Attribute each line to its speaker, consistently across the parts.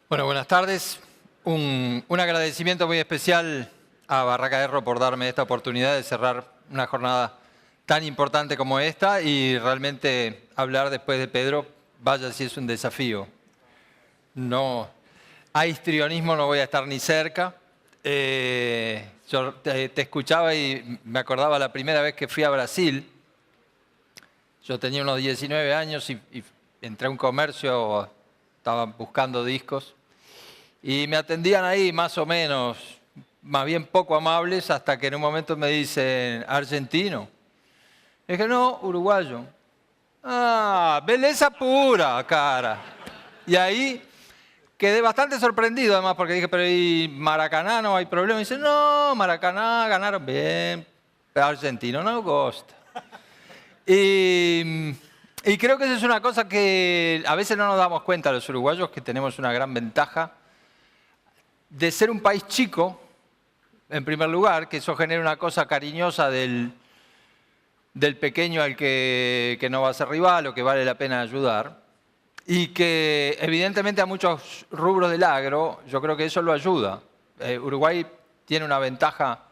Speaker 1: Bueno, buenas tardes. Un agradecimiento muy especial a Barraca por darme esta oportunidad de cerrar una jornada tan importante como esta y realmente hablar después de Pedro, vaya si es un desafío. No, a histrionismo no voy a estar ni cerca. Yo te escuchaba y me acordaba la primera vez que fui a Brasil. Yo tenía unos 19 años y entré a un comercio, estaba buscando discos. Y me atendían ahí más o menos, más bien poco amables, hasta que en un momento me dicen, ¿argentino? Y dije, no, uruguayo. Ah, belleza pura, cara. Y ahí quedé bastante sorprendido además, porque dije, pero ¿y Maracaná no hay problema? Y dice, no, Maracaná ganaron bien, pero argentino no gusta. Y creo que esa es una cosa que a veces no nos damos cuenta los uruguayos, que tenemos una gran ventaja de ser un país chico, en primer lugar, que eso genera una cosa cariñosa del pequeño al que no va a ser rival o que vale la pena ayudar, y que evidentemente a muchos rubros del agro, yo creo que eso lo ayuda. Uruguay tiene una ventaja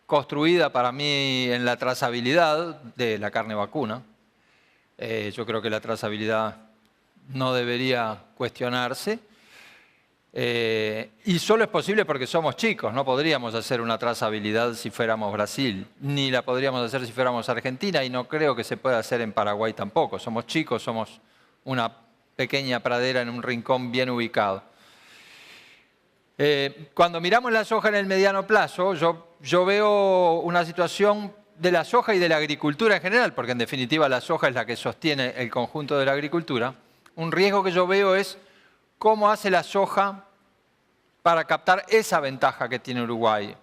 Speaker 1: construida para mí en la trazabilidad de la carne vacuna. Yo creo que la trazabilidad no debería cuestionarse. Y solo es posible porque somos chicos, no podríamos hacer una trazabilidad si fuéramos Brasil, ni la podríamos hacer si fuéramos Argentina, y no creo que se pueda hacer en Paraguay tampoco. Somos chicos, somos una pequeña pradera en un rincón bien ubicado. Cuando miramos la soja en el mediano plazo, yo veo una situación de la soja y de la agricultura en general, porque en definitiva la soja es la que sostiene el conjunto de la agricultura. Un riesgo que yo veo es cómo hace la soja para captar esa ventaja que tiene Uruguay.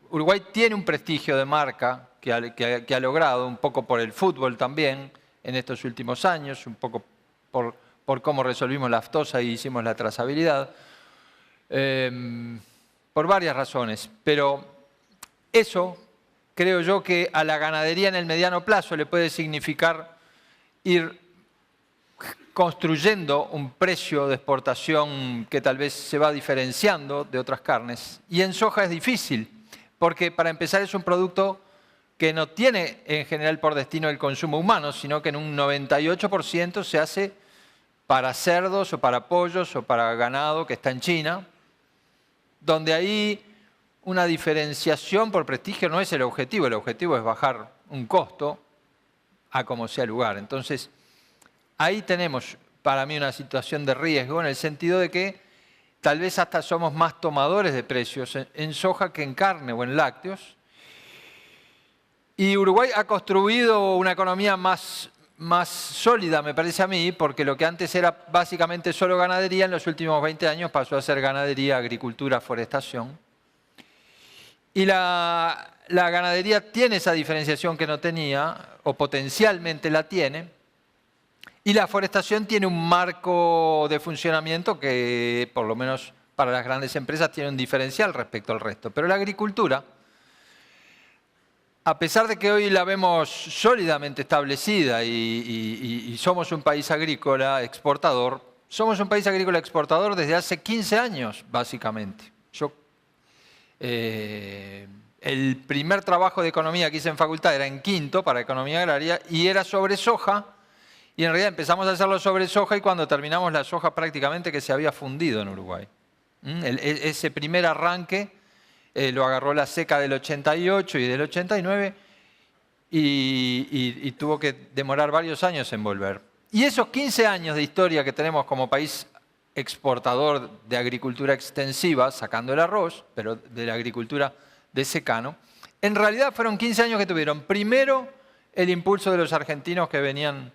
Speaker 1: Uruguay tiene un prestigio de marca que ha logrado, un poco por el fútbol también, en estos últimos años, un poco por cómo resolvimos la aftosa y hicimos la trazabilidad, por varias razones. Pero eso, creo yo, que a la ganadería en el mediano plazo le puede significar ir construyendo un precio de exportación que tal vez se va diferenciando de otras carnes. Y en soja es difícil, porque para empezar es un producto que no tiene en general por destino el consumo humano, sino que en un 98% se hace para cerdos o para pollos o para ganado que está en China, donde ahí una diferenciación por prestigio no es el objetivo es bajar un costo a como sea el lugar. Entonces, ahí tenemos para mí una situación de riesgo en el sentido de que tal vez hasta somos más tomadores de precios en soja que en carne o en lácteos. Y Uruguay ha construido una economía más sólida, me parece a mí, porque lo que antes era básicamente solo ganadería, en los últimos 20 años pasó a ser ganadería, agricultura, forestación. Y la ganadería tiene esa diferenciación que no tenía, o potencialmente la tiene. Y la forestación tiene un marco de funcionamiento que, por lo menos para las grandes empresas, tiene un diferencial respecto al resto. Pero la agricultura, a pesar de que hoy la vemos sólidamente establecida y somos un país agrícola exportador, somos un país agrícola exportador desde hace 15 años, básicamente. El primer trabajo de economía que hice en facultad era en quinto, para economía agraria, y era sobre soja. Y en realidad empezamos a hacerlo sobre soja y cuando terminamos la soja prácticamente que se había fundido en Uruguay. Ese primer arranque lo agarró la seca del 88 y del 89 y tuvo que demorar varios años en volver. Y esos 15 años de historia que tenemos como país exportador de agricultura extensiva, sacando el arroz, pero de la agricultura de secano, en realidad fueron 15 años que tuvieron primero el impulso de los argentinos que venían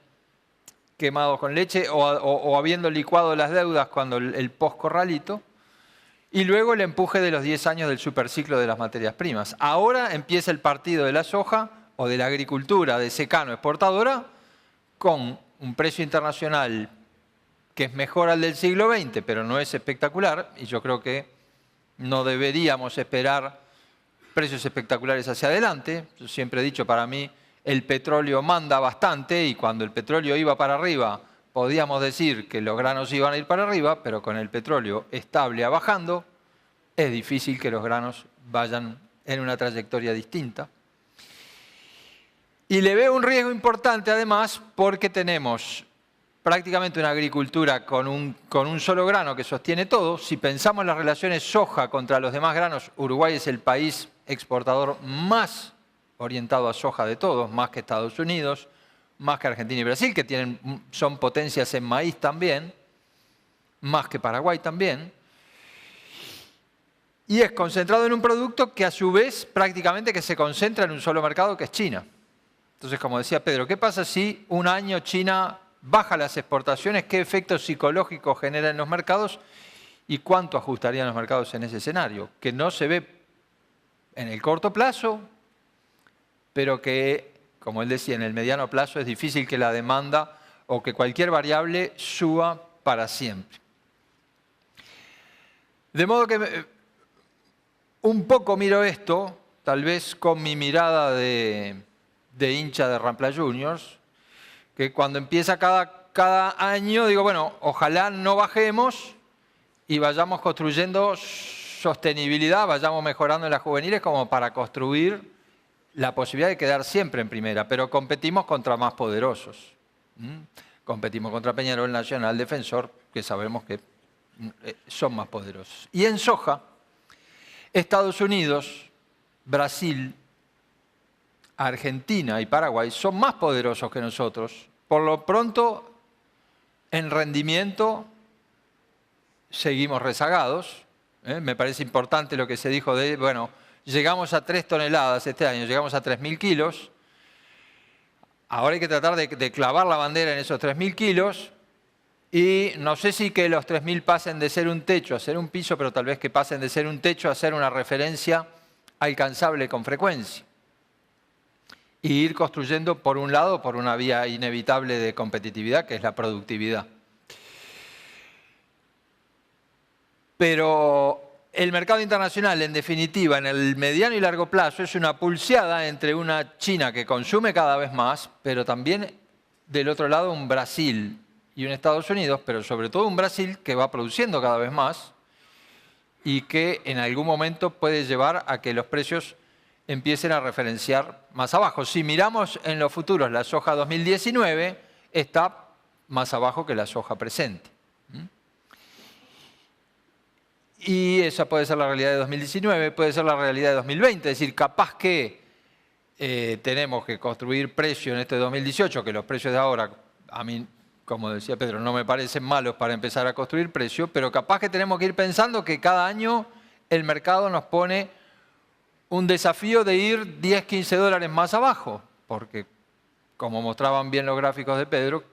Speaker 1: quemados con leche o habiendo licuado las deudas cuando el post-corralito, y luego el empuje de los 10 años del superciclo de las materias primas. Ahora empieza el partido de la soja o de la agricultura de secano exportadora con un precio internacional que es mejor al del siglo XX, pero no es espectacular, y yo creo que no deberíamos esperar precios espectaculares hacia adelante. Yo siempre he dicho, para mí, el petróleo manda bastante y cuando el petróleo iba para arriba podíamos decir que los granos iban a ir para arriba, pero con el petróleo estable a bajando, es difícil que los granos vayan en una trayectoria distinta. Y le veo un riesgo importante además porque tenemos prácticamente una agricultura con un solo grano que sostiene todo. Si pensamos en las relaciones soja contra los demás granos, Uruguay es el país exportador más orientado a soja de todos, más que Estados Unidos, más que Argentina y Brasil, que son potencias en maíz también, más que Paraguay también. Y es concentrado en un producto que a su vez prácticamente que se concentra en un solo mercado que es China. Entonces, como decía Pedro, ¿qué pasa si un año China baja las exportaciones? ¿Qué efectos psicológicos genera en los mercados? ¿Y cuánto ajustarían los mercados en ese escenario? Que no se ve en el corto plazo, pero que, como él decía, en el mediano plazo es difícil que la demanda o que cualquier variable suba para siempre. De modo que un poco miro esto, tal vez con mi mirada de hincha de Rampla Juniors, que cuando empieza cada año digo, bueno, ojalá no bajemos y vayamos construyendo sostenibilidad, vayamos mejorando en las juveniles como para construir la posibilidad de quedar siempre en primera, pero competimos contra más poderosos. Competimos contra Peñarol, Nacional, Defensor, que sabemos que son más poderosos. Y en soja, Estados Unidos, Brasil, Argentina y Paraguay son más poderosos que nosotros. Por lo pronto, en rendimiento seguimos rezagados. Me parece importante lo que se dijo de, bueno, llegamos a 3 toneladas este año, llegamos a 3.000 kilos. Ahora hay que tratar de clavar la bandera en esos 3.000 kilos. Y no sé si que los 3.000 pasen de ser un techo a ser un piso, pero tal vez que pasen de ser un techo a ser una referencia alcanzable con frecuencia. Y ir construyendo, por un lado, por una vía inevitable de competitividad, que es la productividad. Pero el mercado internacional, en definitiva, en el mediano y largo plazo, es una pulseada entre una China que consume cada vez más, pero también, del otro lado, un Brasil y un Estados Unidos, pero sobre todo un Brasil que va produciendo cada vez más y que en algún momento puede llevar a que los precios empiecen a referenciar más abajo. Si miramos en los futuros, la soja 2019 está más abajo que la soja presente. Y esa puede ser la realidad de 2019, puede ser la realidad de 2020. Es decir, capaz que tenemos que construir precio en este 2018, que los precios de ahora, a mí, como decía Pedro, no me parecen malos para empezar a construir precio, pero capaz que tenemos que ir pensando que cada año el mercado nos pone un desafío de ir 10, 15 dólares más abajo, porque como mostraban bien los gráficos de Pedro,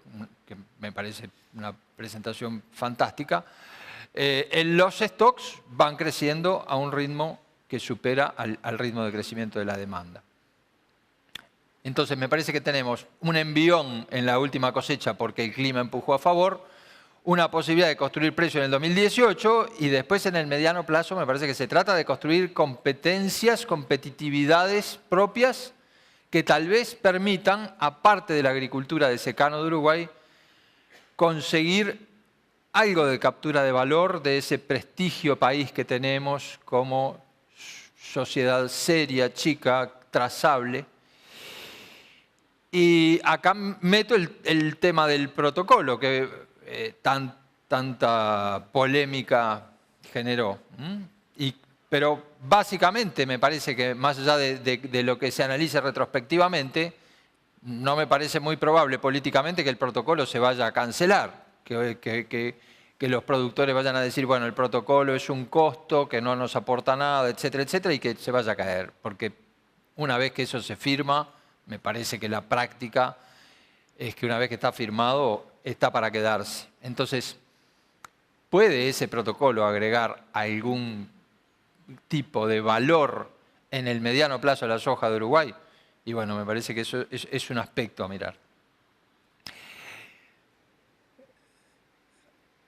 Speaker 1: que me parece una presentación fantástica, los stocks van creciendo a un ritmo que supera al ritmo de crecimiento de la demanda. Entonces me parece que tenemos un envión en la última cosecha porque el clima empujó a favor, una posibilidad de construir precio en el 2018 y después en el mediano plazo me parece que se trata de construir competencias, competitividades propias que tal vez permitan, aparte de la agricultura de secano de Uruguay, conseguir algo de captura de valor de ese prestigio país que tenemos como sociedad seria, chica, trazable. Y acá meto el tema del protocolo que tanta polémica generó. Pero básicamente me parece que más allá de lo que se analice retrospectivamente, no me parece muy probable políticamente que el protocolo se vaya a cancelar, que los productores vayan a decir, bueno, el protocolo es un costo, que no nos aporta nada, etcétera, etcétera, y que se vaya a caer. Porque una vez que eso se firma, me parece que la práctica es que una vez que está firmado, está para quedarse. Entonces, ¿puede ese protocolo agregar algún tipo de valor en el mediano plazo a la soja de Uruguay? Y bueno, me parece que eso es un aspecto a mirar.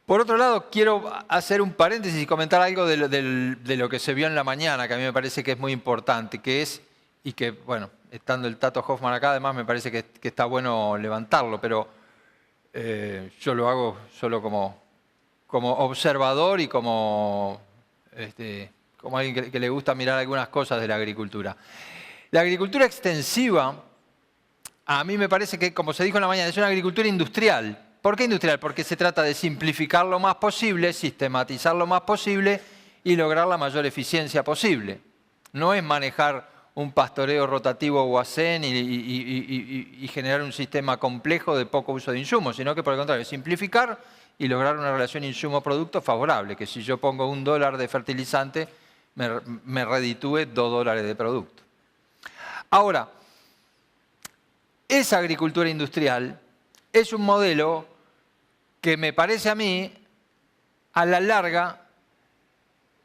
Speaker 1: Por otro lado, quiero hacer un paréntesis y comentar algo de lo que se vio en la mañana, que a mí me parece que es muy importante, que es, y que, bueno, estando el Tato Hoffman acá, además me parece que está bueno levantarlo, pero Yo lo hago solo como observador y como alguien que le gusta mirar algunas cosas de la agricultura. La agricultura extensiva, a mí me parece que, como se dijo en la mañana, es una agricultura industrial. ¿Por qué industrial? Porque se trata de simplificar lo más posible, sistematizar lo más posible y lograr la mayor eficiencia posible. No es manejar un pastoreo rotativo Wazen y generar un sistema complejo de poco uso de insumos, sino que por el contrario, es simplificar y lograr una relación insumo-producto favorable, que si yo pongo $1 de fertilizante, me reditúe $2 de producto. Ahora, esa agricultura industrial es un modelo que me parece a mí, a la larga,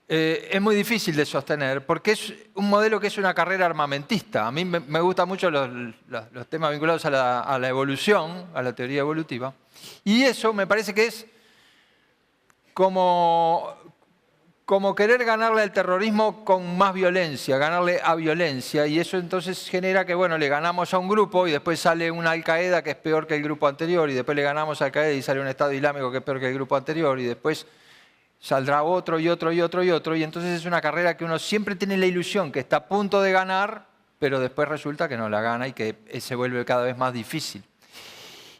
Speaker 1: es muy difícil de sostener, porque es un modelo que es una carrera armamentista. A mí me gustan mucho los temas vinculados a la evolución, a la teoría evolutiva, y eso me parece que es como querer ganarle al terrorismo con más violencia, ganarle a violencia, y eso entonces genera que, bueno, le ganamos a un grupo y después sale una Al-Qaeda que es peor que el grupo anterior, y después le ganamos a Al-Qaeda y sale un Estado Islámico que es peor que el grupo anterior, y después saldrá otro y otro y otro y otro, y entonces es una carrera que uno siempre tiene la ilusión que está a punto de ganar, pero después resulta que no la gana y que se vuelve cada vez más difícil.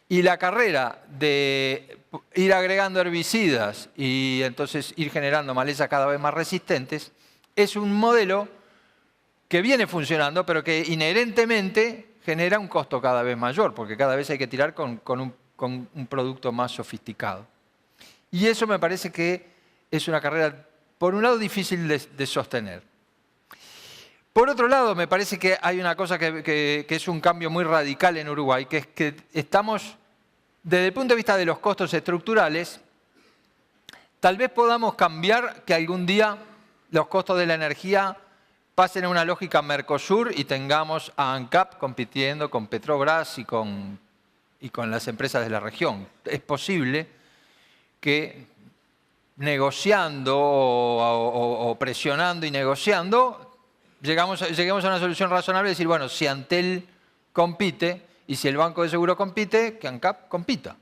Speaker 1: Y la carrera de ir agregando herbicidas y entonces ir generando malezas cada vez más resistentes es un modelo que viene funcionando, pero que inherentemente genera un costo cada vez mayor, porque cada vez hay que tirar con un producto más sofisticado. Y eso me parece que es una carrera, por un lado, difícil de sostener. Por otro lado, me parece que hay una cosa que es un cambio muy radical en Uruguay, que es que estamos, desde el punto de vista de los costos estructurales, tal vez podamos cambiar que algún día los costos de la energía pasen a una lógica Mercosur y tengamos a ANCAP compitiendo con Petrobras y con las empresas de la región. Es posible que negociando o presionando y negociando, lleguemos a una solución razonable de decir, bueno, si Antel compite y si el Banco de Seguro compite, que ANCAP compita.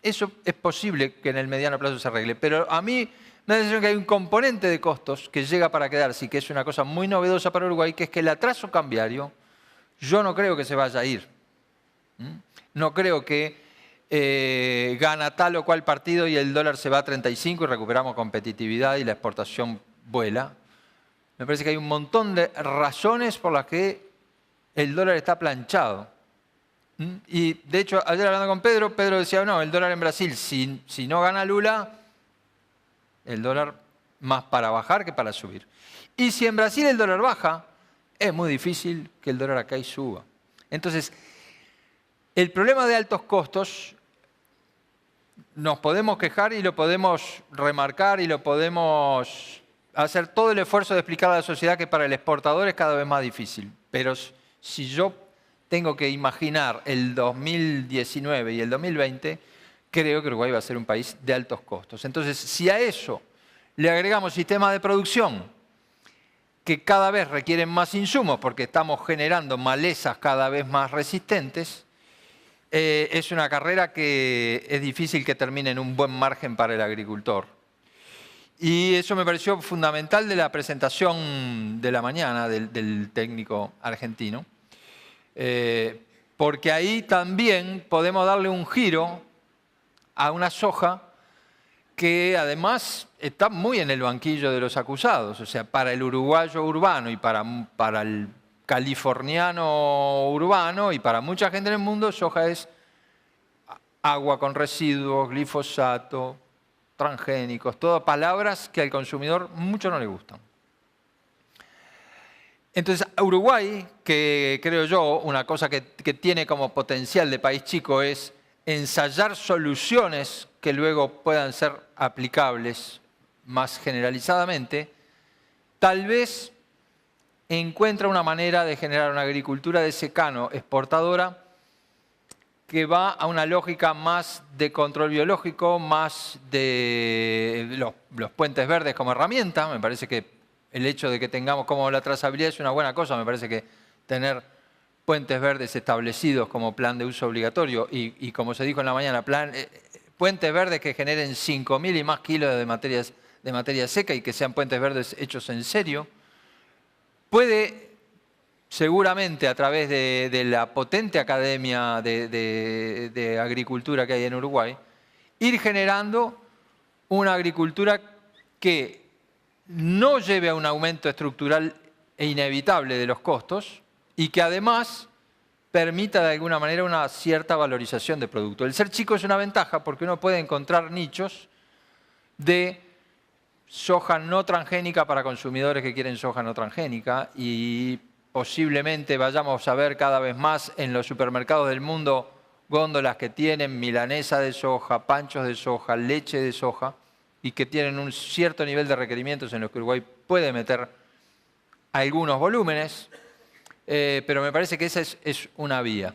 Speaker 1: Eso es posible que en el mediano plazo se arregle, pero a mí me da la sensación que hay un componente de costos que llega para quedarse y que es una cosa muy novedosa para Uruguay, que es que el atraso cambiario yo no creo que se vaya a ir. No creo que gana tal o cual partido y el dólar se va a 35 y recuperamos competitividad y la exportación vuela. Me parece que hay un montón de razones por las que el dólar está planchado. Y de hecho, ayer hablando con Pedro decía, no, el dólar en Brasil, si no gana Lula, el dólar más para bajar que para subir. Y si en Brasil el dólar baja, es muy difícil que el dólar acá y suba. Entonces, el problema de altos costos nos podemos quejar y lo podemos remarcar y lo podemos hacer todo el esfuerzo de explicar a la sociedad que para el exportador es cada vez más difícil. Pero si yo tengo que imaginar el 2019 y el 2020, creo que Uruguay va a ser un país de altos costos. Entonces, si a eso le agregamos sistemas de producción que cada vez requieren más insumos porque estamos generando malezas cada vez más resistentes, es una carrera que es difícil que termine en un buen margen para el agricultor. Y eso me pareció fundamental de la presentación de la mañana del técnico argentino, porque ahí también podemos darle un giro a una soja que además está muy en el banquillo de los acusados. O sea, para el uruguayo urbano y para el californiano urbano y para mucha gente en el mundo, soja es agua con residuos, glifosato, transgénicos, todas palabras que al consumidor mucho no le gustan. Entonces, Uruguay, que creo yo, una cosa que tiene como potencial de país chico es ensayar soluciones que luego puedan ser aplicables más generalizadamente, tal vez encuentra una manera de generar una agricultura de secano exportadora que va a una lógica más de control biológico, más de los puentes verdes como herramienta. Me parece que el hecho de que tengamos como la trazabilidad es una buena cosa. Me parece que tener puentes verdes establecidos como plan de uso obligatorio y como se dijo en la mañana, puentes verdes que generen 5.000 y más kilos de materia seca y que sean puentes verdes hechos en serio, puede seguramente a través de la potente academia de agricultura que hay en Uruguay, ir generando una agricultura que no lleve a un aumento estructural e inevitable de los costos y que además permita de alguna manera una cierta valorización de producto. El ser chico es una ventaja porque uno puede encontrar nichos de soja no transgénica para consumidores que quieren soja no transgénica y posiblemente vayamos a ver cada vez más en los supermercados del mundo góndolas que tienen milanesa de soja, panchos de soja, leche de soja y que tienen un cierto nivel de requerimientos en los que Uruguay puede meter algunos volúmenes, pero me parece que esa es una vía.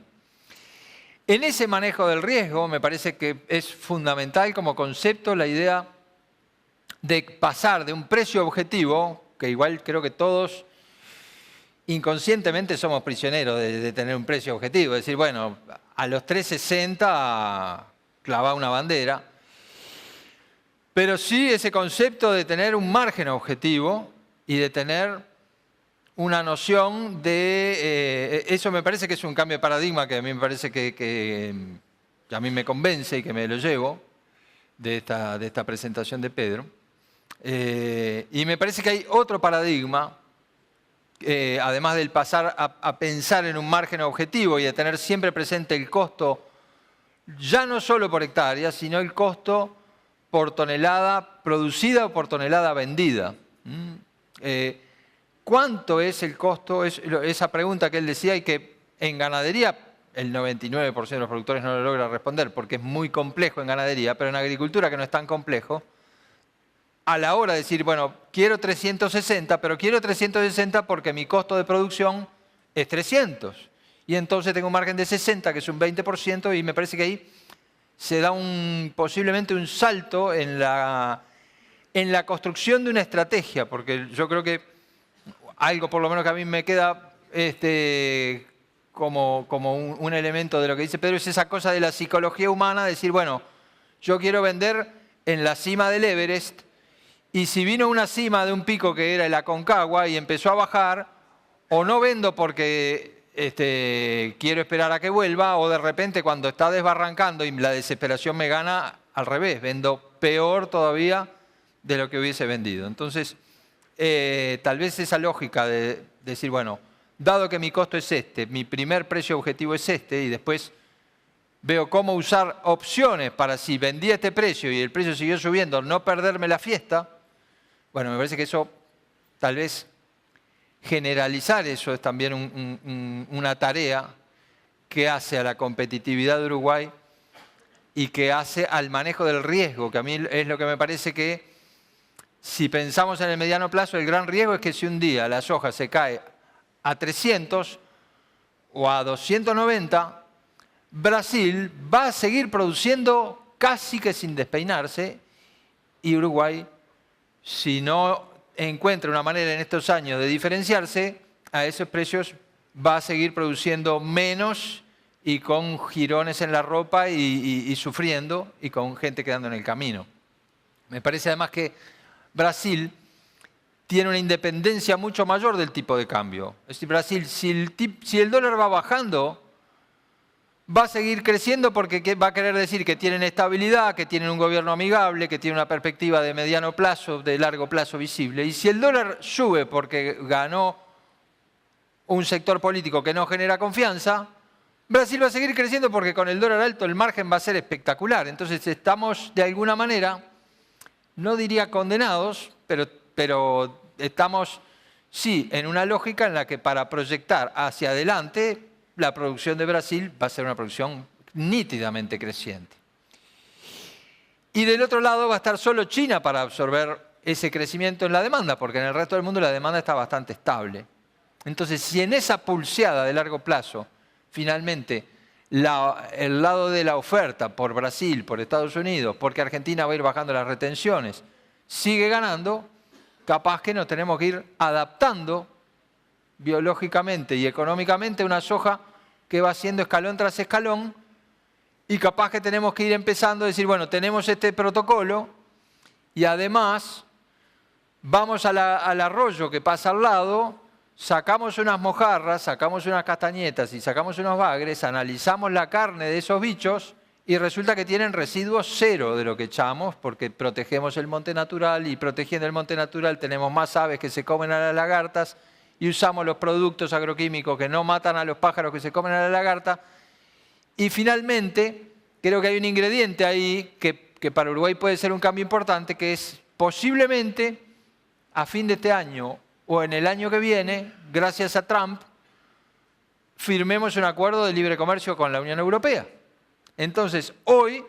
Speaker 1: En ese manejo del riesgo me parece que es fundamental como concepto la idea de pasar de un precio objetivo, que igual creo que todos inconscientemente somos prisioneros de tener un precio objetivo, es decir, bueno, a los 3.60 clavar una bandera, pero sí ese concepto de tener un margen objetivo y de tener una noción de... eso me parece que es un cambio de paradigma que a mí me parece que a mí me convence y que me lo llevo de esta presentación de Pedro. Y me parece que hay otro paradigma, además del pasar a pensar en un margen objetivo y a tener siempre presente el costo, ya no solo por hectárea, sino el costo por tonelada producida o por tonelada vendida. ¿Cuánto es el costo? Esa pregunta que él decía y que en ganadería el 99% de los productores no lo logra responder porque es muy complejo en ganadería, pero en agricultura que no es tan complejo, a la hora de decir, bueno, quiero 360, pero quiero 360 porque mi costo de producción es 300. Y entonces tengo un margen de 60, que es un 20%, y me parece que ahí se da posiblemente un salto en la construcción de una estrategia, porque yo creo que algo por lo menos que a mí me queda como un elemento de lo que dice Pedro, es esa cosa de la psicología humana, decir, bueno, yo quiero vender en la cima del Everest, y si vino una cima de un pico que era el Aconcagua y empezó a bajar, o no vendo porque quiero esperar a que vuelva, o de repente cuando está desbarrancando y la desesperación me gana, al revés, vendo peor todavía de lo que hubiese vendido. Entonces, tal vez esa lógica de decir, bueno, dado que mi costo es este, mi primer precio objetivo es este, y después veo cómo usar opciones para si vendí este precio y el precio siguió subiendo, no perderme la fiesta. Bueno, me parece que eso, tal vez generalizar eso es también una tarea que hace a la competitividad de Uruguay y que hace al manejo del riesgo, que a mí es lo que me parece que, si pensamos en el mediano plazo, el gran riesgo es que si un día la soja se cae a 300 o a 290, Brasil va a seguir produciendo casi que sin despeinarse y Uruguay, si no encuentra una manera en estos años de diferenciarse, a esos precios va a seguir produciendo menos y con jirones en la ropa y sufriendo y con gente quedando en el camino. Me parece además que Brasil tiene una independencia mucho mayor del tipo de cambio. Es decir, Brasil, si el dólar va bajando, va a seguir creciendo porque va a querer decir que tienen estabilidad, que tienen un gobierno amigable, que tienen una perspectiva de mediano plazo, de largo plazo visible. Y si el dólar sube porque ganó un sector político que no genera confianza, Brasil va a seguir creciendo porque con el dólar alto el margen va a ser espectacular. Entonces estamos de alguna manera, no diría condenados, pero estamos sí en una lógica en la que para proyectar hacia adelante la producción de Brasil va a ser una producción nítidamente creciente. Y del otro lado va a estar solo China para absorber ese crecimiento en la demanda, porque en el resto del mundo la demanda está bastante estable. Entonces, si en esa pulseada de largo plazo, finalmente, el lado de la oferta por Brasil, por Estados Unidos, porque Argentina va a ir bajando las retenciones, sigue ganando, capaz que nos tenemos que ir adaptando biológicamente y económicamente una soja que va haciendo escalón tras escalón y capaz que tenemos que ir empezando a decir, bueno, tenemos este protocolo y además vamos al arroyo que pasa al lado, sacamos unas mojarras, sacamos unas castañetas y sacamos unos bagres, analizamos la carne de esos bichos y resulta que tienen residuos cero de lo que echamos porque protegemos el monte natural y protegiendo el monte natural tenemos más aves que se comen a las lagartas y usamos los productos agroquímicos que no matan a los pájaros que se comen a la lagarta. Y finalmente, creo que hay un ingrediente ahí que para Uruguay puede ser un cambio importante, que es posiblemente a fin de este año o en el año que viene, gracias a Trump, firmemos un acuerdo de libre comercio con la Unión Europea. Entonces, hoy,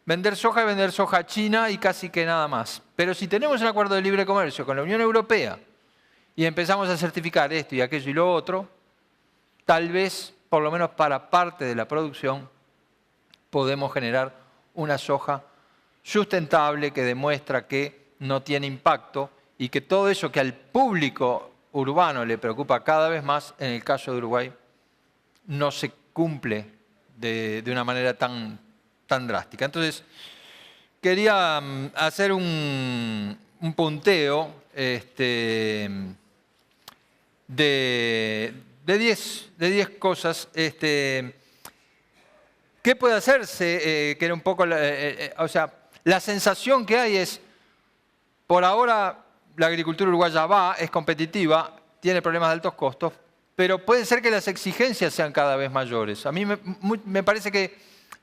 Speaker 1: vender soja china y casi que nada más. Pero si tenemos un acuerdo de libre comercio con la Unión Europea y empezamos a certificar esto y aquello y lo otro, tal vez, por lo menos para parte de la producción, podemos generar una soja sustentable que demuestra que no tiene impacto y que todo eso que al público urbano le preocupa cada vez más, en el caso de Uruguay, no se cumple de una manera tan drástica. Entonces, quería hacer un punteo de 10 cosas. ¿Qué puede hacerse? Que era un poco, o sea, la sensación que hay es, por ahora la agricultura uruguaya es competitiva, tiene problemas de altos costos, pero puede ser que las exigencias sean cada vez mayores. A mí me parece que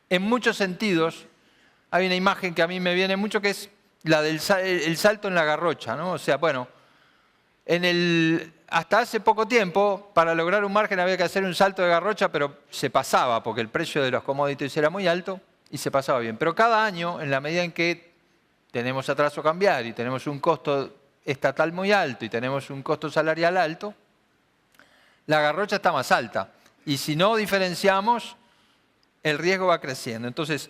Speaker 1: en muchos sentidos hay una imagen que a mí me viene mucho que es la del el salto en la garrocha, ¿no? O sea, bueno, hasta hace poco tiempo, para lograr un margen había que hacer un salto de garrocha, pero se pasaba, porque el precio de los commodities era muy alto y se pasaba bien. Pero cada año, en la medida en que tenemos atraso cambiario y tenemos un costo estatal muy alto y tenemos un costo salarial alto, la garrocha está más alta. Y si no diferenciamos, el riesgo va creciendo. Entonces,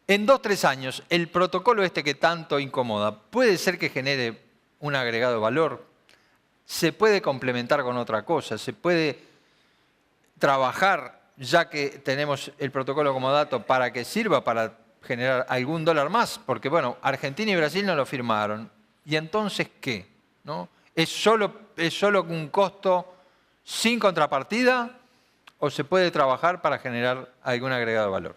Speaker 1: en 2 o 3 años, el protocolo que tanto incomoda, puede ser que genere un agregado de valor, se puede complementar con otra cosa, se puede trabajar, ya que tenemos el protocolo como dato, para que sirva para generar algún dólar más, porque bueno, Argentina y Brasil no lo firmaron. ¿Y entonces qué? ¿No? ¿Es solo un costo sin contrapartida o se puede trabajar para generar algún agregado de valor?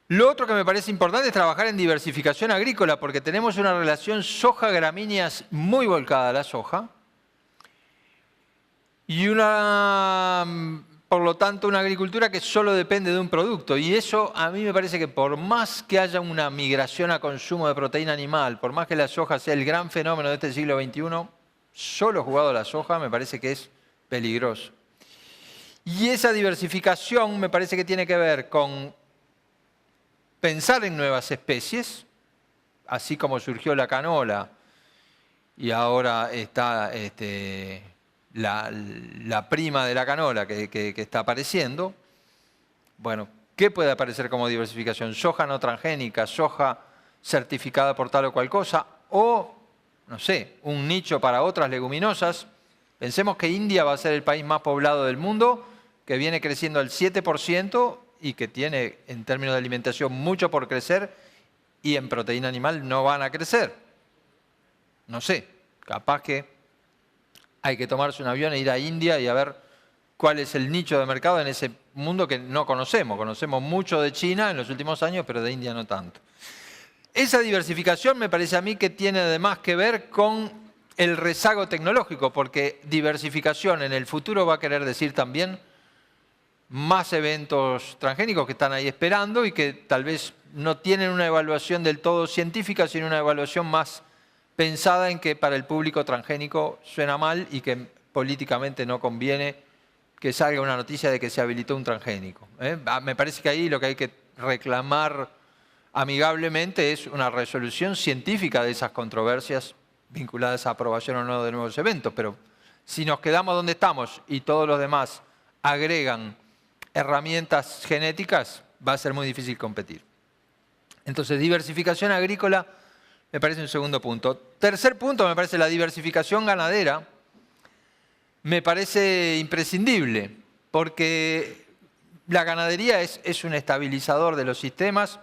Speaker 1: Lo otro que me parece importante es trabajar en diversificación agrícola, porque tenemos una relación soja-gramíneas muy volcada a la soja y por lo tanto, una agricultura que solo depende de un producto. Y eso a mí me parece que por más que haya una migración a consumo de proteína animal, por más que la soja sea el gran fenómeno de este siglo XXI, solo jugado a la soja me parece que es peligroso. Y esa diversificación me parece que tiene que ver con pensar en nuevas especies, así como surgió la canola y ahora está la prima de la canola que está apareciendo. Bueno, ¿qué puede aparecer como diversificación? Soja no transgénica, soja certificada por tal o cual cosa, o, no sé, un nicho para otras leguminosas. Pensemos que India va a ser el país más poblado del mundo, que viene creciendo al 7%, y que tiene, en términos de alimentación, mucho por crecer, y en proteína animal no van a crecer. No sé, capaz que hay que tomarse un avión e ir a India y a ver cuál es el nicho de mercado en ese mundo que no conocemos. Conocemos mucho de China en los últimos años, pero de India no tanto. Esa diversificación me parece a mí que tiene además que ver con el rezago tecnológico, porque diversificación en el futuro va a querer decir también más eventos transgénicos que están ahí esperando y que tal vez no tienen una evaluación del todo científica, sino una evaluación más pensada en que para el público transgénico suena mal y que políticamente no conviene que salga una noticia de que se habilitó un transgénico. Me parece que ahí lo que hay que reclamar amigablemente es una resolución científica de esas controversias vinculadas a aprobación o no de nuevos eventos. Pero si nos quedamos donde estamos y todos los demás agregan herramientas genéticas, va a ser muy difícil competir. Entonces, diversificación agrícola Me parece un segundo punto. Tercer punto, me parece la diversificación ganadera. Me parece imprescindible, porque la ganadería es un estabilizador de los sistemas,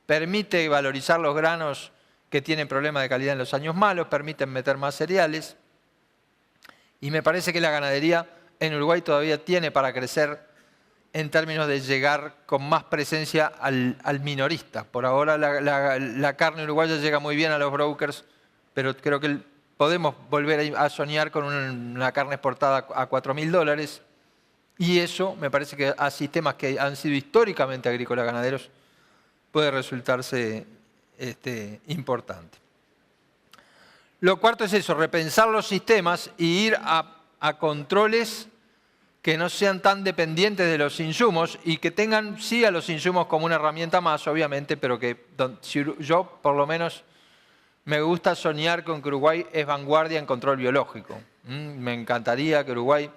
Speaker 1: permite valorizar los granos que tienen problemas de calidad en los años malos, permiten meter más cereales. Y me parece que la ganadería en Uruguay todavía tiene para crecer en términos de llegar con más presencia al minorista. Por ahora la carne uruguaya llega muy bien a los brokers, pero creo que podemos volver a soñar con una carne exportada a $4.000. Y eso me parece que a sistemas que han sido históricamente agrícolas ganaderos puede resultarse importante. Lo cuarto es eso, repensar los sistemas y ir a controles que no sean tan dependientes de los insumos y que tengan, sí, a los insumos como una herramienta más, obviamente, pero que yo, por lo menos, me gusta soñar con que Uruguay es vanguardia en control biológico. Me encantaría que Uruguay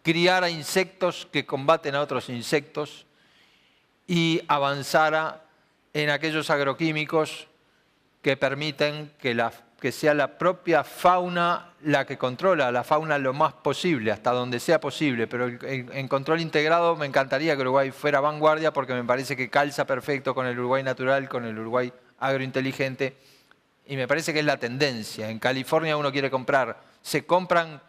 Speaker 1: criara insectos que combaten a otros insectos y avanzara en aquellos agroquímicos que permiten que sea la propia fauna la que controla la fauna lo más posible, hasta donde sea posible. Pero en control integrado me encantaría que Uruguay fuera vanguardia porque me parece que calza perfecto con el Uruguay natural, con el Uruguay agrointeligente. Y me parece que es la tendencia. En California uno quiere comprar, se compran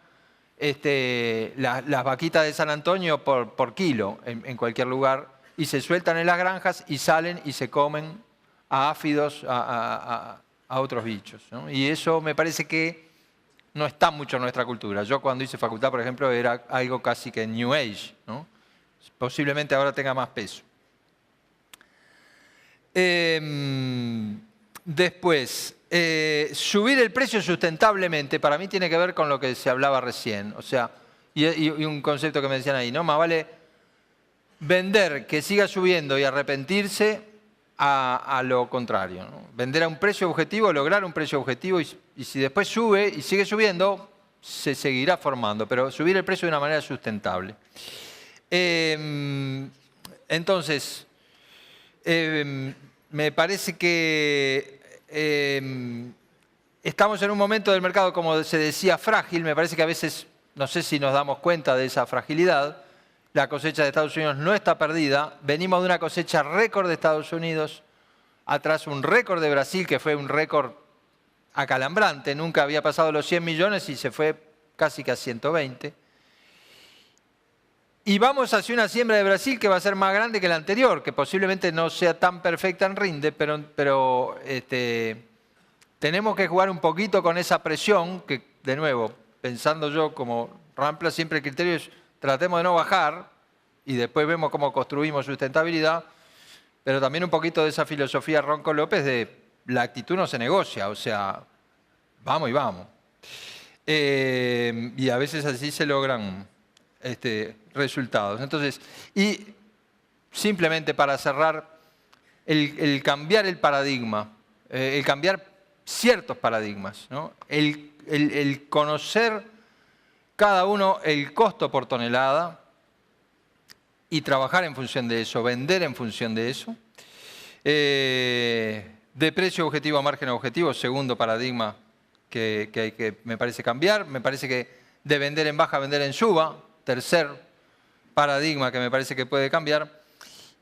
Speaker 1: las vaquitas de San Antonio por kilo en cualquier lugar y se sueltan en las granjas y salen y se comen a áfidos, a otros bichos, ¿no? Y eso me parece que no está mucho en nuestra cultura. Yo cuando hice facultad, por ejemplo, era algo casi que New Age, ¿no? Posiblemente ahora tenga más peso. Después, subir el precio sustentablemente, para mí tiene que ver con lo que se hablaba recién. O sea, y un concepto que me decían ahí, ¿no? Más vale vender que siga subiendo y arrepentirse a lo contrario, ¿no? Vender a un precio objetivo, lograr un precio objetivo y si después sube y sigue subiendo, se seguirá formando, pero subir el precio de una manera sustentable. Entonces, me parece que estamos en un momento del mercado, como se decía, frágil. Me parece que a veces, no sé si nos damos cuenta de esa fragilidad. La cosecha de Estados Unidos no está perdida. Venimos de una cosecha récord de Estados Unidos, atrás un récord de Brasil, que fue un récord acalambrante. Nunca había pasado los 100 millones y se fue casi que a 120. Y vamos hacia una siembra de Brasil que va a ser más grande que la anterior, que posiblemente no sea tan perfecta en rinde, pero tenemos que jugar un poquito con esa presión, que de nuevo, pensando yo como Rampla, siempre el criterio es tratemos de no bajar y después vemos cómo construimos sustentabilidad, pero también un poquito de esa filosofía Ronco López de la actitud no se negocia, o sea, vamos y vamos. Y a veces así se logran resultados. Entonces, y simplemente para cerrar, el cambiar el paradigma, el cambiar ciertos paradigmas, ¿no? El conocer cada uno el costo por tonelada y trabajar en función de eso, vender en función de eso. De precio objetivo a margen objetivo, segundo paradigma que me parece cambiar. Me parece que de vender en baja a vender en suba, tercer paradigma que me parece que puede cambiar.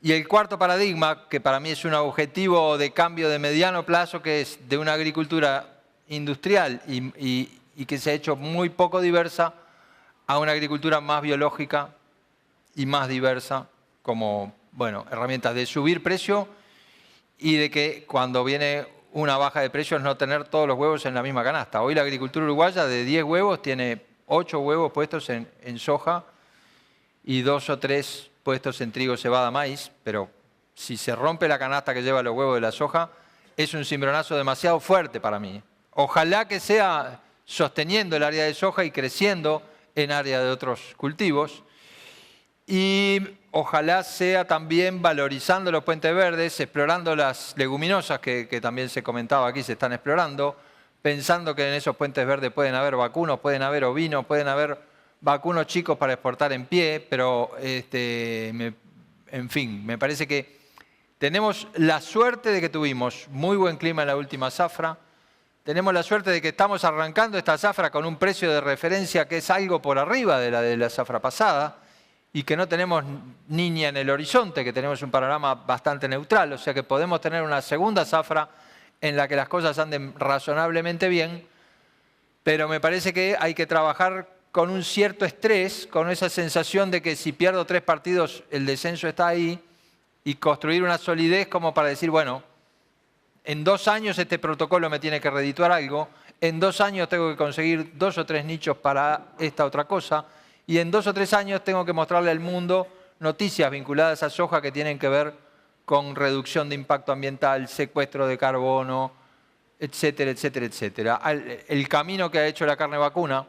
Speaker 1: Y el cuarto paradigma, que para mí es un objetivo de cambio de mediano plazo, que es de una agricultura industrial y que se ha hecho muy poco diversa, a una agricultura más biológica y más diversa como, bueno, herramientas de subir precio y de que cuando viene una baja de precios no tener todos los huevos en la misma canasta. Hoy la agricultura uruguaya de 10 huevos tiene 8 huevos puestos en soja y 2 o 3 puestos en trigo, cebada, maíz, pero si se rompe la canasta que lleva los huevos de la soja, es un cimbronazo demasiado fuerte para mí. Ojalá que sea sosteniendo el área de soja y creciendo en área de otros cultivos. Y ojalá sea también valorizando los puentes verdes, explorando las leguminosas que también se comentaba aquí, se están explorando, pensando que en esos puentes verdes pueden haber vacunos, pueden haber ovinos, pueden haber vacunos chicos para exportar en pie, pero en fin, me parece que tenemos la suerte de que tuvimos muy buen clima en la última zafra, tenemos la suerte de que estamos arrancando esta zafra con un precio de referencia que es algo por arriba de la zafra pasada y que no tenemos niña en el horizonte, que tenemos un panorama bastante neutral, o sea que podemos tener una segunda zafra en la que las cosas anden razonablemente bien, pero me parece que hay que trabajar con un cierto estrés, con esa sensación de que si pierdo 3 partidos el descenso está ahí, y construir una solidez como para decir, bueno, en 2 años este protocolo me tiene que redituar algo, en 2 años tengo que conseguir 2 o 3 nichos para esta otra cosa, y en 2 o 3 años tengo que mostrarle al mundo noticias vinculadas a soja que tienen que ver con reducción de impacto ambiental, secuestro de carbono, etcétera, etcétera, etcétera. El camino que ha hecho la carne vacuna,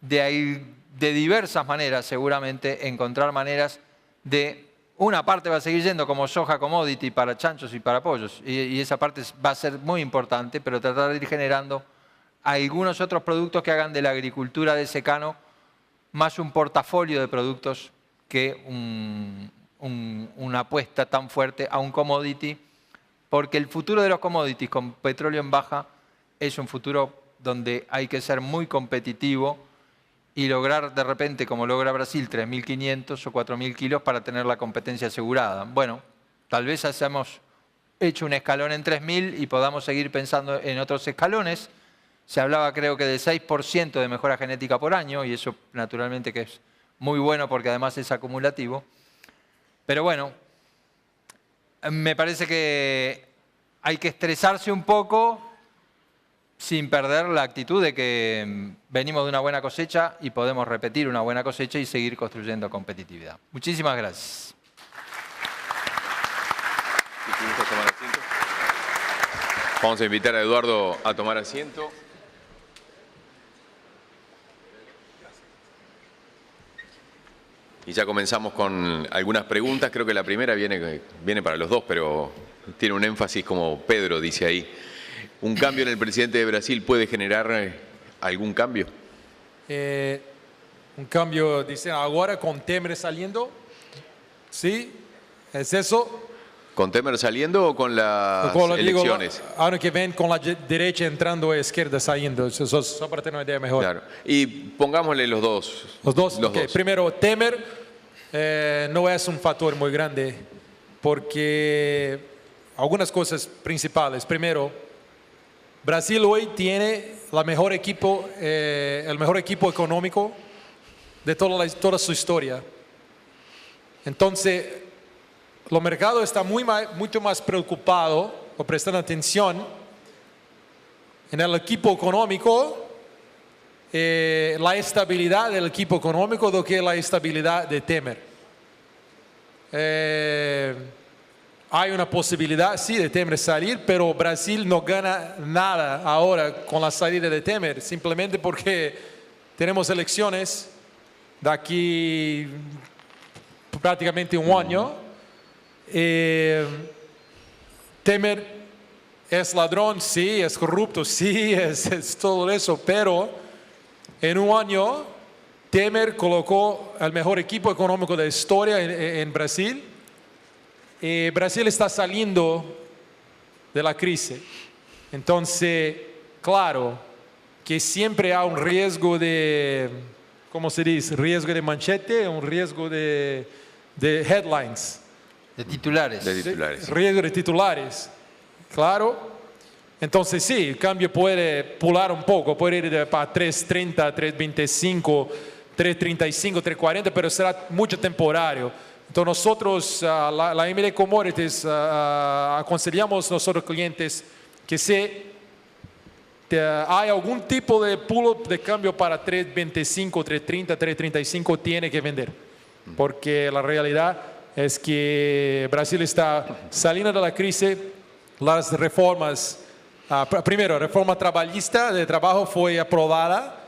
Speaker 1: de diversas maneras seguramente, encontrar maneras de... Una parte va a seguir yendo como soja commodity para chanchos y para pollos, y esa parte va a ser muy importante, pero tratar de ir generando algunos otros productos que hagan de la agricultura de secano más un portafolio de productos que una apuesta tan fuerte a un commodity, porque el futuro de los commodities con petróleo en baja es un futuro donde hay que ser muy competitivo y lograr de repente, como logra Brasil, 3.500 o 4.000 kilos para tener la competencia asegurada. Bueno, tal vez hayamos hecho un escalón en 3.000 y podamos seguir pensando en otros escalones. Se hablaba creo que de 6% de mejora genética por año, y eso naturalmente que es muy bueno porque además es acumulativo. Pero bueno, me parece que hay que estresarse un poco sin perder la actitud de que venimos de una buena cosecha y podemos repetir una buena cosecha y seguir construyendo competitividad. Muchísimas gracias.
Speaker 2: Vamos a invitar a Eduardo a tomar asiento. Y ya comenzamos con algunas preguntas. Creo que la primera viene para los dos, pero tiene un énfasis como Pedro dice ahí. ¿Un cambio en el presidente de Brasil puede generar algún cambio?
Speaker 3: Un cambio, dicen, ahora con Temer saliendo. ¿Sí? ¿Es eso?
Speaker 2: ¿Con Temer saliendo o con las elecciones?
Speaker 3: Ahora que ven con la derecha entrando y izquierda saliendo. Eso para tener una idea mejor.
Speaker 2: Claro. Y pongámosle los dos.
Speaker 3: Los dos.
Speaker 2: Los
Speaker 3: okay.
Speaker 2: dos.
Speaker 3: Primero, Temer no es un factor muy grande porque algunas cosas principales. Primero, Brasil hoy tiene el mejor equipo económico de toda su historia. Entonces, el mercado está mucho más preocupado o prestando atención en el equipo económico, la estabilidad del equipo económico do que la estabilidad de Temer. Hay una posibilidad, sí, de Temer salir, pero Brasil no gana nada ahora con la salida de Temer, simplemente porque tenemos elecciones de aquí prácticamente un año. Temer es ladrón, sí, es corrupto, sí, es todo eso, pero en un año Temer colocó el mejor equipo económico de la historia en Brasil. Brasil está saliendo de la crisis. Entonces, claro que siempre hay un riesgo de, ¿cómo se dice? Riesgo de manchete, un riesgo de headlines.
Speaker 1: De titulares.
Speaker 2: De titulares.
Speaker 3: Riesgo de titulares, claro. Entonces sí, el cambio puede pular un poco, puede ir para 3.30, 3.25, 3.35, 3.40, pero será mucho temporario. Entonces nosotros, la MD Commodities, aconsejamos a nosotros clientes que si hay algún tipo de pull-up de cambio para 3.25, 3.30, 3.35, tiene que vender. Porque la realidad es que Brasil está saliendo de la crisis, las reformas, primero, reforma trabalhista de trabajo fue aprobada.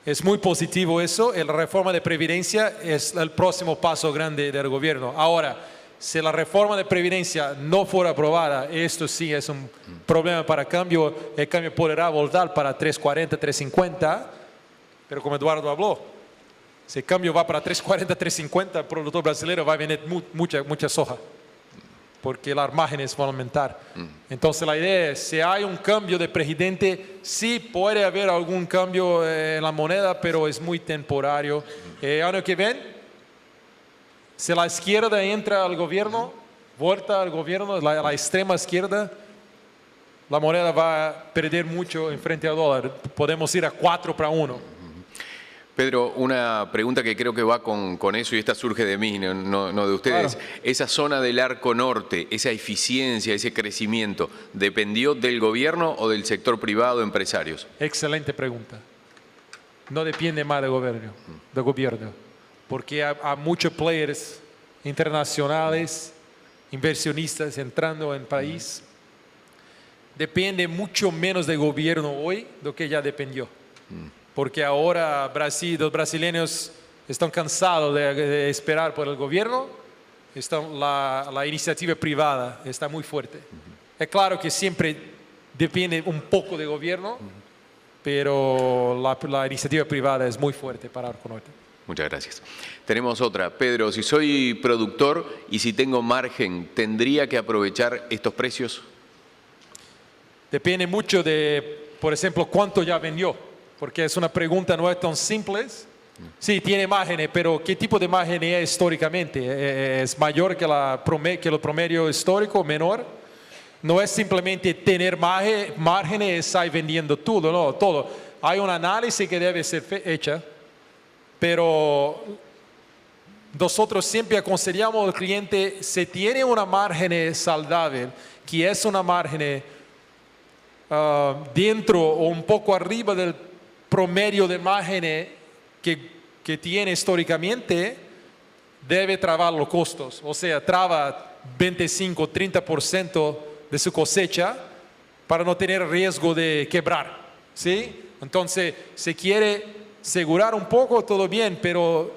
Speaker 3: Es muy positivo eso. La reforma de previdencia es el próximo paso grande del gobierno. Ahora, si la reforma de previdencia no fuera aprobada, esto sí es un problema para cambio. El cambio podrá voltar para 3.40, 3.50, pero como Eduardo habló, si el cambio va para 3.40, 3.50, el productor brasileño va a vender mucha soja. porque las márgenes van a aumentar. Entonces la idea es, si hay un cambio de presidente, sí puede haber algún cambio en la moneda, pero es muy temporario. Año que viene, si la izquierda entra al gobierno, vuelta al gobierno, la extrema izquierda, la moneda va a perder mucho en frente al dólar. Podemos ir a 4-1.
Speaker 2: Pedro, una pregunta que creo que va con eso, y esta surge de mí, no de ustedes.
Speaker 3: Claro.
Speaker 2: Esa zona del arco norte, esa eficiencia, ese crecimiento, ¿dependió del gobierno o del sector privado, empresarios?
Speaker 3: Excelente pregunta. No depende más del gobierno, porque hay muchos players internacionales, inversionistas entrando en el país. Depende mucho menos del gobierno hoy do que ya dependió. Porque ahora los brasileños están cansados de esperar por el gobierno, la iniciativa privada está muy fuerte. Es claro que siempre depende un poco del gobierno, pero la iniciativa privada es muy fuerte para Arco Norte.
Speaker 2: Muchas gracias. Tenemos otra. Pedro, si soy productor y si tengo margen, ¿tendría que aprovechar estos precios?
Speaker 3: Depende mucho de, por ejemplo, cuánto ya vendió, porque es una pregunta no es tan simple. Sí, tiene márgenes, pero ¿qué tipo de margen es históricamente? ¿Es mayor que el promedio histórico, menor? No es simplemente tener márgenes y estar vendiendo todo, no, todo. Hay un análisis que debe ser hecha, pero nosotros siempre aconsejamos al cliente, si tiene una margen saludable, que es una margen dentro o un poco arriba del promedio de margen que tiene históricamente, debe trabar los costos. O sea, traba 25-30% de su cosecha para no tener riesgo de quebrar. ¿Sí? Entonces, si quiere asegurar un poco, todo bien, pero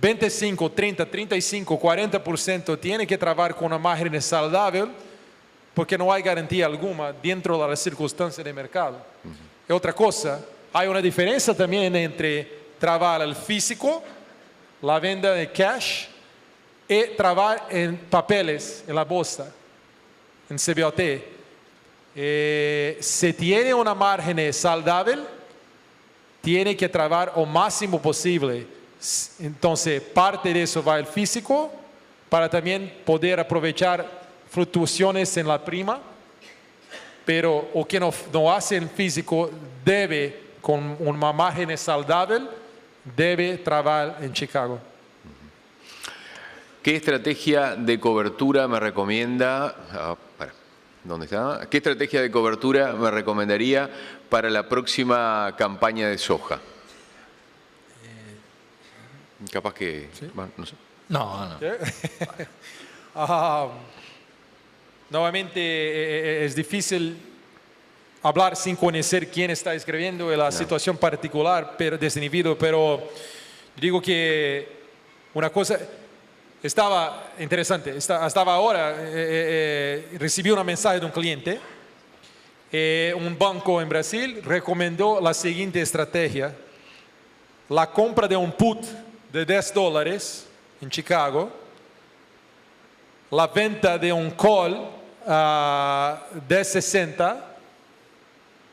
Speaker 3: 25, 30, 35, 40% tiene que trabajar con una margen saludable, porque no hay garantía alguna dentro de las circunstancias de mercado. Y otra cosa, hay una diferencia también entre trabajar el físico, la venta de cash, y trabajar en papeles, en la bolsa, en CBOT. Si tiene una margen saludable, tiene que trabajar lo máximo posible. Entonces, parte de eso va al físico, para también poder aprovechar fluctuaciones en la prima, pero o que no hace el físico debe, con una margen saludable, debe trabajar en Chicago.
Speaker 2: ¿Qué estrategia de cobertura me recomienda? ¿Dónde está? ¿Qué estrategia de cobertura me recomendaría para la próxima campaña de soja? Capaz que...
Speaker 3: ¿Sí?
Speaker 2: No sé.
Speaker 1: No.
Speaker 3: Nuevamente es difícil hablar sin conocer quién está escribiendo y la situación particular de ese individuo, pero digo que una cosa estaba interesante. Estaba ahora, recibí un mensaje de un cliente. Un banco en Brasil recomendó la siguiente estrategia: la compra de un put de $10 en Chicago, la venta de un call de 60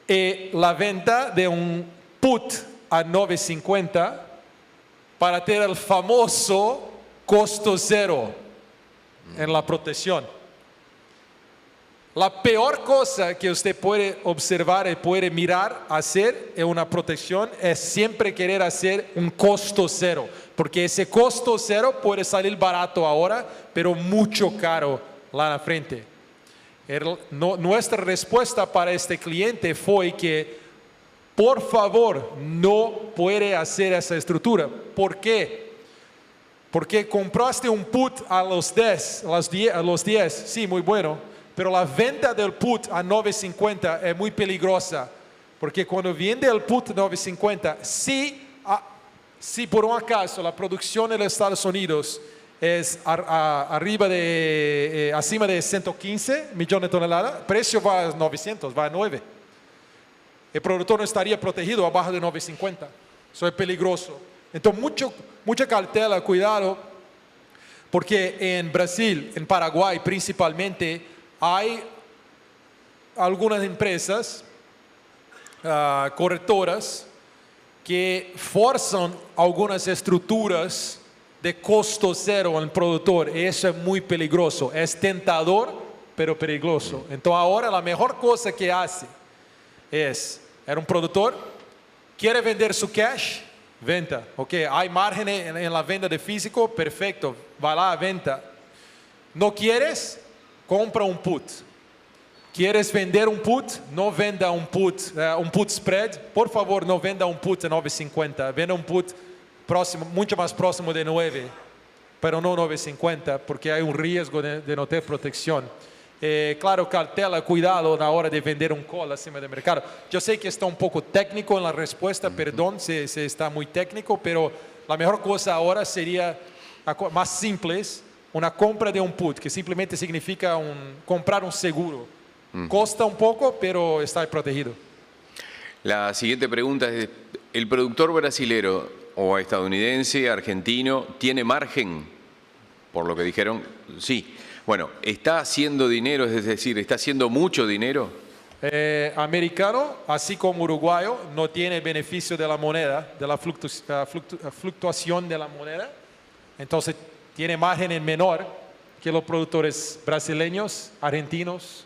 Speaker 3: y la venta de un put a 9.50 para tener el famoso costo cero en la protección. La peor cosa que usted puede observar y puede mirar hacer en una protección es siempre querer hacer un costo cero, porque ese costo cero puede salir barato ahora, pero mucho caro lá na frente. Nuestra respuesta para este cliente fue que, por favor, no puede hacer esa estructura. ¿Por qué? Porque compraste un put a los 10, sí, muy bueno, pero la venta del put a 9.50 es muy peligrosa, porque cuando vende el put a 9.50, si por un acaso la producción en los Estados Unidos es acima de 115 millones de toneladas, el precio va a 900, va a 9. El productor no estaría protegido abajo de 9.50. Eso es peligroso. Entonces, mucha cautela, cuidado, Porque en Brasil, en Paraguay principalmente, hay algunas empresas corretoras que forzan algunas estructuras de costo cero al productor. Eso es muy peligroso. Es tentador, pero peligroso. Entonces ahora la mejor cosa que hace era un productor, quiere vender su cash, venta. Ok, hay margen en la venta de físico, perfecto, va lá a venta. No quieres, compra un put. ¿Quieres vender un put? No venda un put spread. Por favor, no venda un put a 9.50. Venda un put próximo, mucho más próximo de 9, pero no 9.50, porque hay un riesgo de no tener protección. Claro, cautela, cuidado a la hora de vender un call acima del mercado. Yo sé que está un poco técnico en la respuesta, perdón si está muy técnico, pero la mejor cosa ahora sería más simple, una compra de un put, que simplemente significa comprar un seguro. Costa un poco, pero está protegido.
Speaker 2: La siguiente pregunta es, ¿el productor brasilero o estadounidense, argentino, tiene margen? Por lo que dijeron, sí. Bueno, ¿está haciendo dinero, es decir, está haciendo mucho dinero?
Speaker 3: Americano, así como uruguayo, no tiene beneficio de la moneda, de la fluctuación de la moneda. Entonces, tiene margen menor que los productores brasileños, argentinos,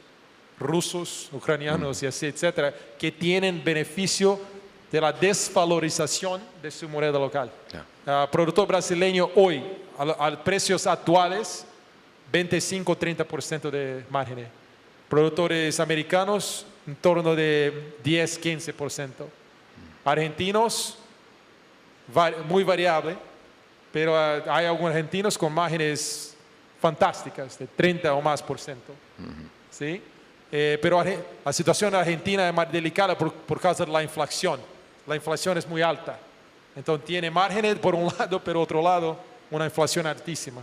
Speaker 3: rusos, ucranianos y así, etcétera, que tienen beneficio de la desvalorización de su moneda local. Productor brasileño hoy, a precios actuales, 25-30% de margen. Productores americanos, en torno de 10-15%. Argentinos, muy variable, pero hay algunos argentinos con márgenes fantásticas, de 30 o más por ciento. ¿Sí? Pero la situación en Argentina es más delicada por causa de la inflación. La inflación es muy alta. Entonces tiene márgenes por un lado, pero otro lado una inflación altísima.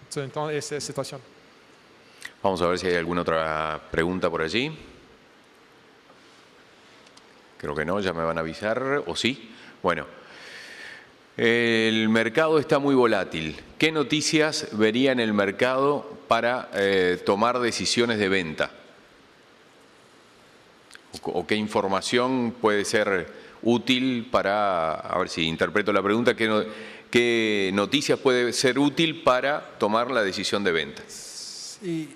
Speaker 3: Entonces esa es la situación.
Speaker 2: Vamos a ver si hay alguna otra pregunta por allí. Creo que no, ya me van a avisar, o sí. Bueno, el mercado está muy volátil. ¿Qué noticias vería en el mercado para tomar decisiones de venta? ¿O qué información puede ser útil para, a ver si interpreto la pregunta, qué noticias puede ser útil para tomar la decisión de venta?
Speaker 3: Sí,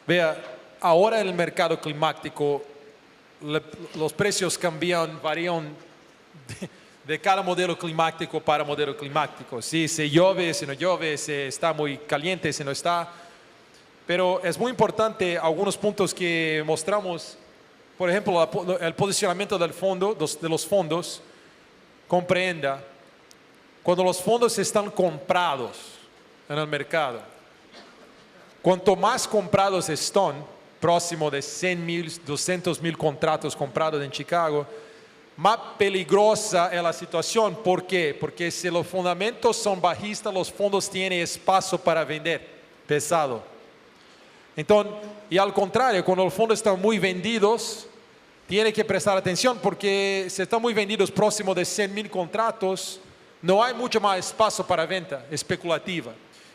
Speaker 3: vea, ahora en el mercado climático los precios varían de cada modelo climático para modelo climático. Sí, si llueve, si no llueve, si está muy caliente, si no está. Pero es muy importante algunos puntos que mostramos, por ejemplo, el posicionamiento del fondo, de los fondos, comprenda, cuando los fondos están comprados en el mercado, cuanto más comprados están, próximo de 100.000, 200.000 contratos comprados en Chicago, más peligrosa es la situación. ¿Por qué? Porque si los fundamentos son bajistas, los fondos tienen espacio para vender pesado. Entonces, y al contrario, cuando los fondos están muy vendidos, tiene que prestar atención porque si están muy vendidos próximo de 100.000 contratos, no hay mucho más espacio para venta especulativa.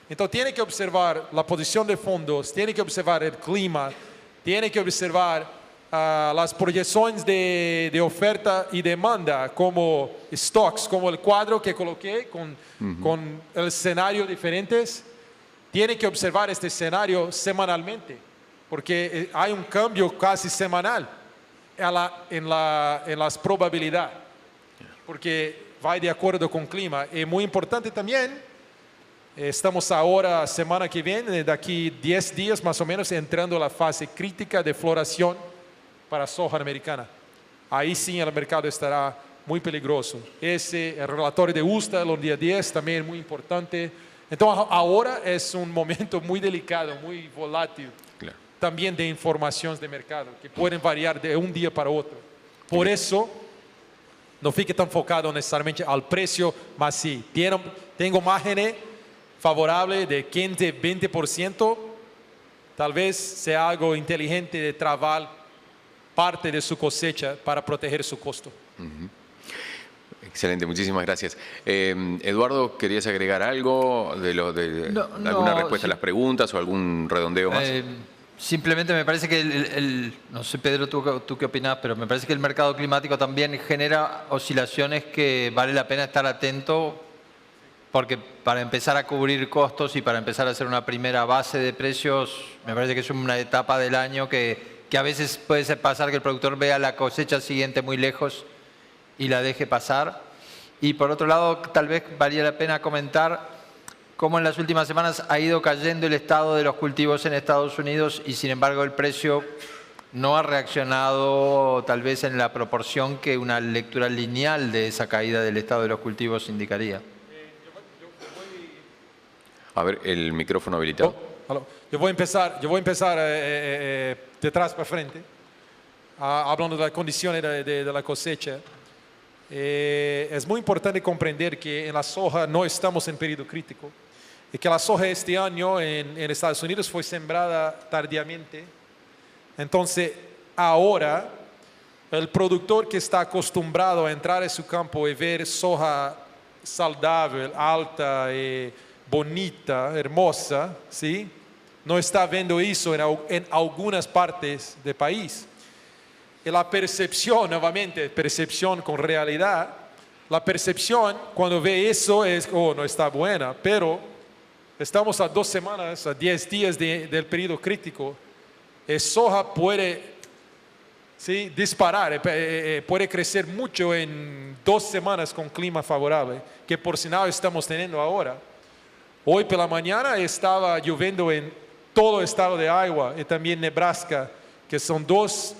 Speaker 3: Entonces, tiene que observar la posición de fondos, tiene que observar el clima, tiene que observar las proyecciones de oferta y demanda como stocks, como el cuadro que coloqué con el escenario diferentes. Tiene que observar este escenario semanalmente, porque hay un cambio casi semanal en las probabilidades, porque va de acuerdo con el clima. Es muy importante también, estamos ahora, semana que viene, de aquí 10 días más o menos, entrando a la fase crítica de floración para soja americana. Ahí sí el mercado estará muy peligroso. El relatorio de USDA, el día 10, también es muy importante. Entonces ahora es un momento muy delicado, muy volátil, claro, también de informaciones de mercado, que pueden variar de un día para otro. Por eso, no fique tan enfocado necesariamente al precio, mas sí, tengo margen favorable de 15-20%, tal vez sea algo inteligente de trabar parte de su cosecha para proteger su costo.
Speaker 2: Excelente, muchísimas gracias. Eduardo, ¿querías agregar algo alguna respuesta a las preguntas o algún redondeo más?
Speaker 1: Simplemente me parece que no sé, Pedro, tú qué opinás, pero me parece que el mercado climático también genera oscilaciones que vale la pena estar atento, porque para empezar a cubrir costos y para empezar a hacer una primera base de precios, me parece que es una etapa del año que a veces puede pasar que el productor vea la cosecha siguiente muy lejos y la deje pasar. Y por otro lado, tal vez valía la pena comentar cómo en las últimas semanas ha ido cayendo el estado de los cultivos en Estados Unidos y sin embargo el precio no ha reaccionado tal vez en la proporción que una lectura lineal de esa caída del estado de los cultivos indicaría.
Speaker 2: A ver, el micrófono habilitado.
Speaker 3: Yo voy a empezar de atrás para frente, hablando de las condiciones de la cosecha. Es muy importante comprender que en la soja no estamos en periodo crítico y que la soja este año en Estados Unidos fue sembrada tardíamente. Entonces, ahora, el productor que está acostumbrado a entrar en su campo y ver soja saludable, alta, bonita, hermosa, ¿sí? No está viendo eso en algunas partes del país. Y la percepción, nuevamente, percepción con realidad, la percepción cuando ve eso es, oh, no está buena, pero estamos a 2 semanas, a 10 días del periodo crítico, y soja puede, ¿sí?, disparar, puede crecer mucho en 2 semanas con clima favorable, que por sinal estamos teniendo ahora. Hoy por la mañana estaba lloviendo en todo el estado de Iowa y también Nebraska, que son dos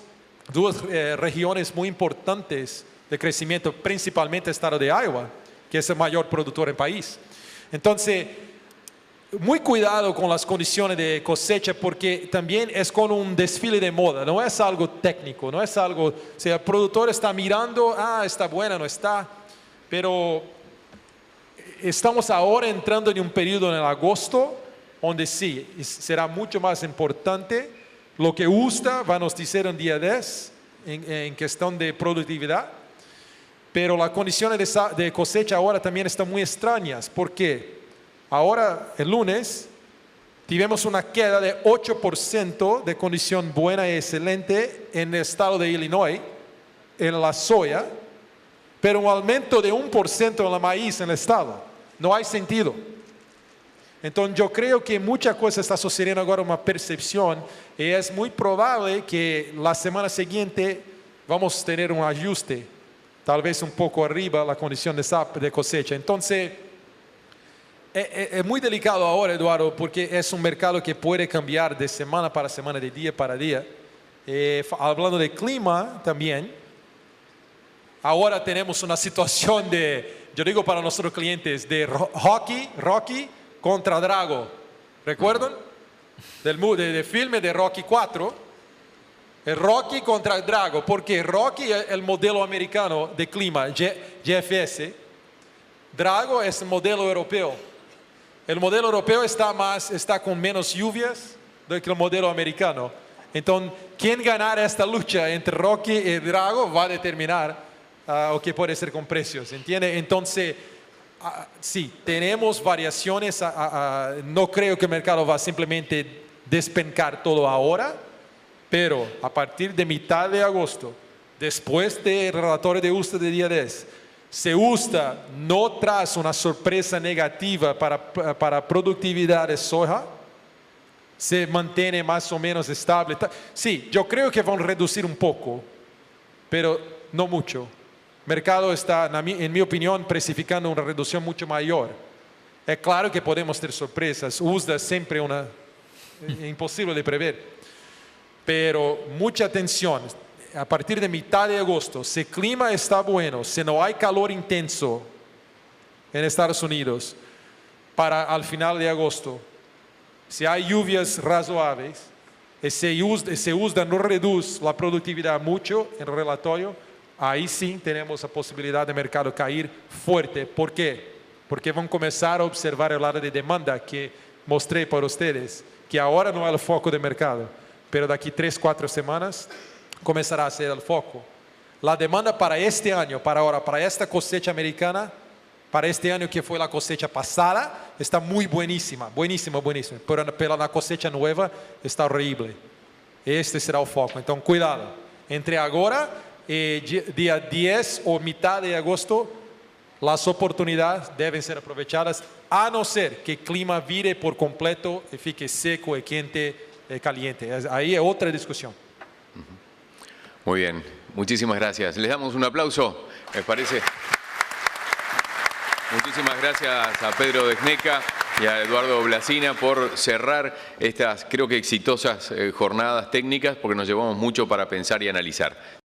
Speaker 3: regiones muy importantes de crecimiento, principalmente el estado de Iowa, que es el mayor productor del país. Entonces, muy cuidado con las condiciones de cosecha, porque también es con un desfile de moda, no es algo técnico, no es algo, o sea, el productor está mirando, está buena, no está, pero estamos ahora entrando en un periodo en el agosto, donde sí, será mucho más importante lo que USDA va a nos decir un día 10 en cuestión de productividad, pero las condiciones de cosecha ahora también están muy extrañas, porque ahora el lunes tuvimos una queda de 8% de condición buena y excelente en el estado de Illinois, en la soya, pero un aumento de 1% en la maíz en el estado. No hay sentido. Entonces yo creo que muchas cosas está sucediendo ahora, una percepción, y es muy probable que la semana siguiente vamos a tener un ajuste, tal vez un poco arriba la condición de cosecha. Entonces es muy delicado ahora, Eduardo, porque es un mercado que puede cambiar de semana para semana, de día para día. Hablando de clima también, ahora tenemos una situación yo digo para nuestros clientes, de Rocky contra Drago. ¿Recuerdan? Del filme de Rocky 4. El Rocky contra el Drago, porque Rocky es el modelo americano de clima, GFS. Drago es el modelo europeo. El modelo europeo está con menos lluvias do que el modelo americano. Entonces, quien ganara esta lucha entre Rocky y Drago va a determinar o que puede ser con precios, ¿entiende? Entonces, sí, tenemos variaciones, no creo que el mercado va a simplemente despencar todo ahora, pero a partir de mitad de agosto, después del relatorio de USDA de día 10, si USDA no trae una sorpresa negativa para productividad de soja, se mantiene más o menos estable. Sí, yo creo que van a reducir un poco, pero no mucho. El mercado está, en mi opinión, precificando una reducción mucho mayor. Es claro que podemos tener sorpresas. USDA es siempre imposible de prever. Pero mucha atención. A partir de mitad de agosto, si el clima está bueno, si no hay calor intenso en Estados Unidos, para al final de agosto, si hay lluvias razoables, y si USDA no reduce la productividad mucho en el relatorio, ahí sí tenemos la posibilidad de mercado caer fuerte. ¿Por qué? Porque van a comenzar a observar el lado de demanda que mostré para ustedes, que ahora no es el foco de mercado, pero de aquí 3-4 semanas comenzará a ser el foco. la demanda para este año, para ahora, para esta cosecha americana, para este año que fue la cosecha pasada, está muy buenísima, buenísima, buenísima. Pero la cosecha nueva está horrible. Este será el foco. Entonces, cuidado. Entre ahora y día 10 o mitad de agosto, las oportunidades deben ser aprovechadas, a no ser que el clima vire por completo y fique seco y quente y caliente. Ahí es otra discusión.
Speaker 2: Muy bien, muchísimas gracias. Les damos un aplauso, ¿les parece? Muchísimas gracias a Pedro Degneca y a Eduardo Blasina por cerrar estas, creo que exitosas jornadas técnicas, porque nos llevamos mucho para pensar y analizar.